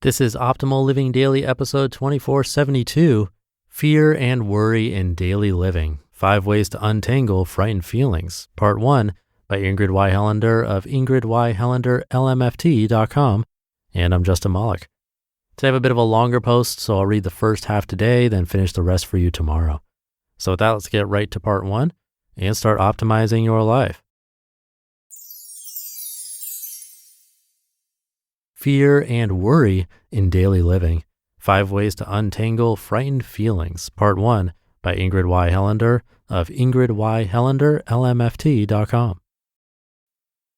This is Optimal Living Daily episode 2472, Fear and Worry in Daily Living, 5 Ways to Untangle Frightened Feelings, Part 1 by Ingrid Y. Helander of ingridyhelanderlmft.com, and I'm Justin Malik. Today I have a bit of a longer post, so I'll read the first half today, then finish the rest for you tomorrow. So with that, let's get right to Part 1 and start optimizing your life. Fear and Worry in Daily Living, 5 Ways to Untangle Frightened Feelings, Part 1 by Ingrid Y. Helander of ingridyhelanderlmft.com.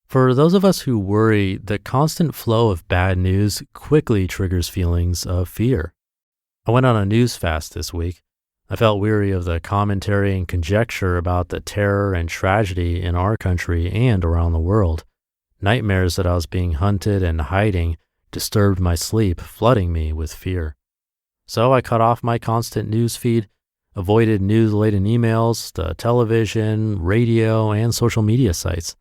For those of us who worry, the constant flow of bad news quickly triggers feelings of fear. I went on a news fast this week. I felt weary of the commentary and conjecture about the terror and tragedy in our country and around the world. Nightmares that I was being hunted and hiding disturbed my sleep, flooding me with fear. So I cut off my constant news feed, avoided news-laden emails, the television, radio, and social media sites.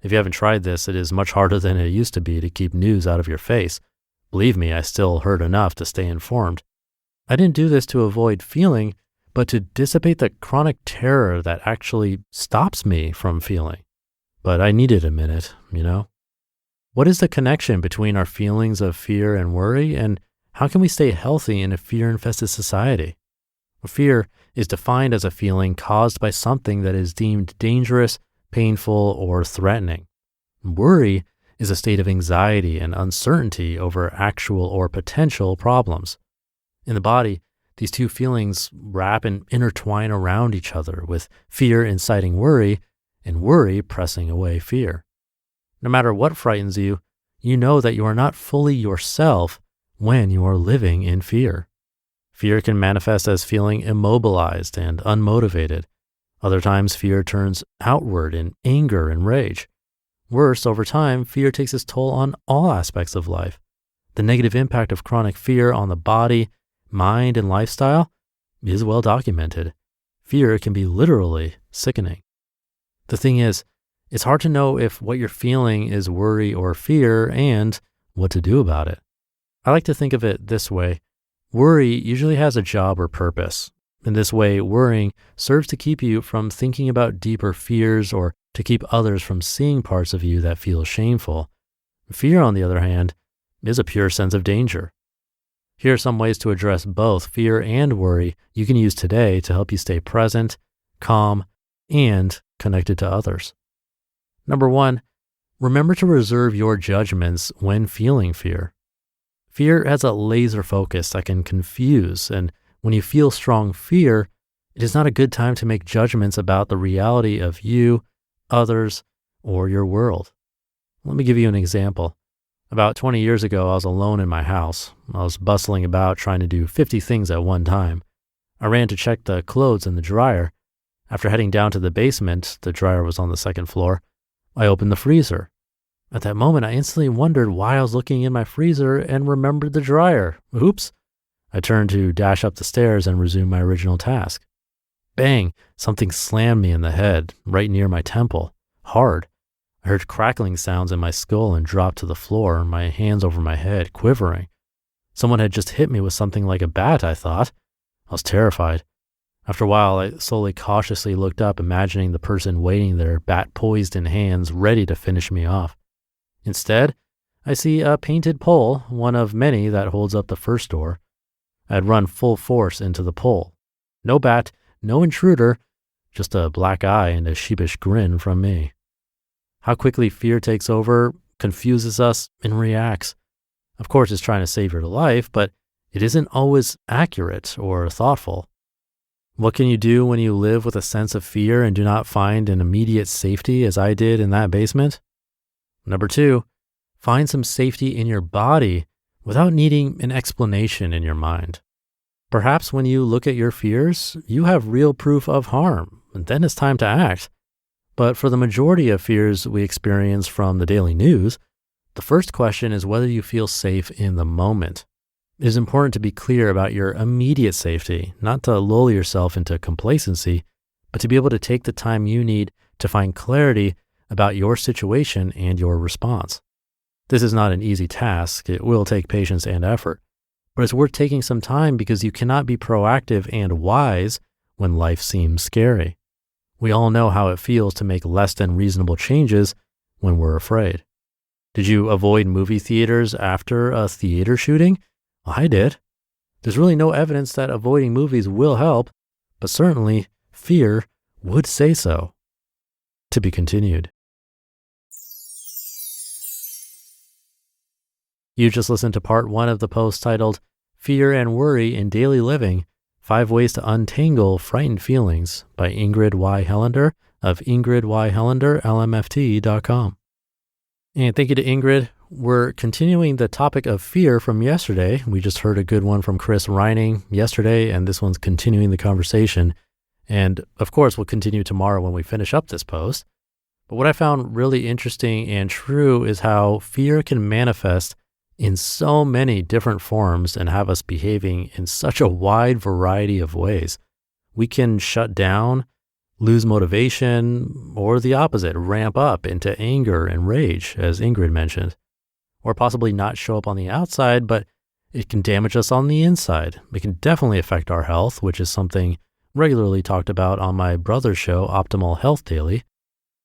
If you haven't tried this, it is much harder than it used to be to keep news out of your face. Believe me, I still heard enough to stay informed. I didn't do this to avoid feeling, but to dissipate the chronic terror that actually stops me from feeling. But I needed a minute, What is the connection between our feelings of fear and worry, and how can we stay healthy in a fear-infested society? Fear is defined as a feeling caused by something that is deemed dangerous, painful, or threatening. Worry is a state of anxiety and uncertainty over actual or potential problems. In the body, these two feelings wrap and intertwine around each other, with fear inciting worry and worry pressing away fear. No matter what frightens you, you know that you are not fully yourself when you are living in fear. Fear can manifest as feeling immobilized and unmotivated. Other times, fear turns outward in anger and rage. Worse, over time, fear takes its toll on all aspects of life. The negative impact of chronic fear on the body, mind, and lifestyle is well documented. Fear can be literally sickening. The thing is, it's hard to know if what you're feeling is worry or fear and what to do about it. I like to think of it this way. Worry usually has a job or purpose. In this way, worrying serves to keep you from thinking about deeper fears or to keep others from seeing parts of you that feel shameful. Fear, on the other hand, is a pure sense of danger. Here are some ways to address both fear and worry you can use today to help you stay present, calm, and connected to others. Number 1, remember to reserve your judgments when feeling fear. Fear has a laser focus that can confuse, and when you feel strong fear, it is not a good time to make judgments about the reality of you, others, or your world. Let me give you an example. About 20 years ago, I was alone in my house. I was bustling about trying to do 50 things at one time. I ran to check the clothes in the dryer. After heading down to the basement, the dryer was on the second floor, I opened the freezer. At that moment, I instantly wondered why I was looking in my freezer and remembered the dryer. Oops. I turned to dash up the stairs and resume my original task. Bang! Something slammed me in the head, right near my temple. Hard. I heard crackling sounds in my skull and dropped to the floor, my hands over my head, quivering. Someone had just hit me with something like a bat, I thought. I was terrified. After a while, I slowly, cautiously looked up, imagining the person waiting there, bat poised in hands, ready to finish me off. Instead, I see a painted pole, one of many that holds up the first door. I had run full force into the pole. No bat, no intruder, just a black eye and a sheepish grin from me. How quickly fear takes over, confuses us, and reacts. Of course, it's trying to save your life, but it isn't always accurate or thoughtful. What can you do when you live with a sense of fear and do not find an immediate safety as I did in that basement? Number 2, find some safety in your body without needing an explanation in your mind. Perhaps when you look at your fears, you have real proof of harm, and then it's time to act. But for the majority of fears we experience from the daily news, the first question is whether you feel safe in the moment. It is important to be clear about your immediate safety, not to lull yourself into complacency, but to be able to take the time you need to find clarity about your situation and your response. This is not an easy task. It will take patience and effort, but it's worth taking some time because you cannot be proactive and wise when life seems scary. We all know how it feels to make less than reasonable changes when we're afraid. Did you avoid movie theaters after a theater shooting? I did. There's really no evidence that avoiding movies will help, but certainly fear would say so. To be continued. You just listened to part 1 of the post titled Fear and Worry in Daily Living, 5 Ways to Untangle Frightened Feelings by Ingrid Y. Helander of ingridyhelanderlmft.com. And thank you to Ingrid. We're continuing the topic of fear from yesterday. We just heard a good one from Chris Reining yesterday, and this one's continuing the conversation. And of course, we'll continue tomorrow when we finish up this post. But what I found really interesting and true is how fear can manifest in so many different forms and have us behaving in such a wide variety of ways. We can shut down, lose motivation, or the opposite, ramp up into anger and rage, as Ingrid mentioned, or possibly not show up on the outside, but it can damage us on the inside. It can definitely affect our health, which is something regularly talked about on my brother's show, Optimal Health Daily.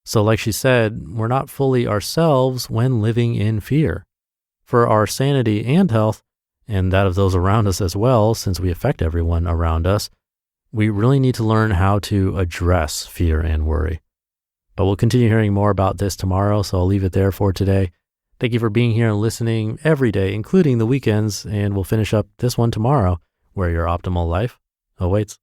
So like she said, we're not fully ourselves when living in fear. For our sanity and health, and that of those around us as well, since we affect everyone around us, we really need to learn how to address fear and worry. But we'll continue hearing more about this tomorrow, so I'll leave it there for today. Thank you for being here and listening every day, including the weekends, and we'll finish up this one tomorrow, where your optimal life awaits.